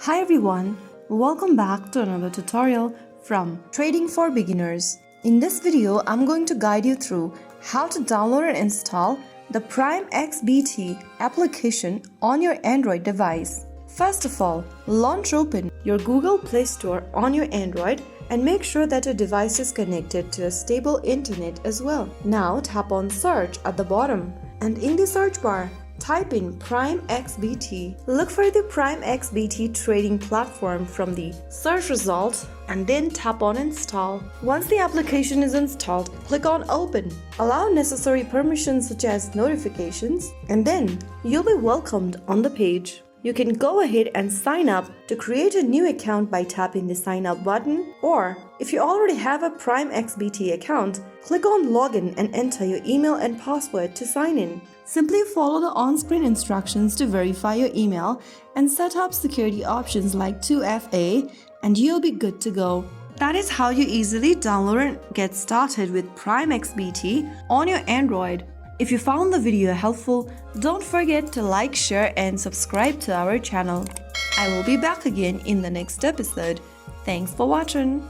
Hi everyone, welcome back to another tutorial from Trading for Beginners. In this video, I'm going to guide you through how to download and install the PrimeXBT application on your Android device. First of all, launch open your Google Play Store on your Android and make sure that your device is connected to a stable internet as well. Now tap on search at the bottom and in the search bar, type in PrimeXBT. Look for the PrimeXBT trading platform from the search result and then tap on install. Once the application is installed, click on open. Allow necessary permissions such as notifications and then you'll be welcomed on the page. You can go ahead and sign up to create a new account by tapping the sign up button, or if you already have a PrimeXBT account, click on login and enter your email and password to sign in. Simply follow the on-screen instructions to verify your email and set up security options like 2FA and you'll be good to go. That is how you easily download and get started with PrimeXBT on your Android. If you found the video helpful, don't forget to like, share and subscribe to our channel. I will be back again in the next episode. Thanks for watching.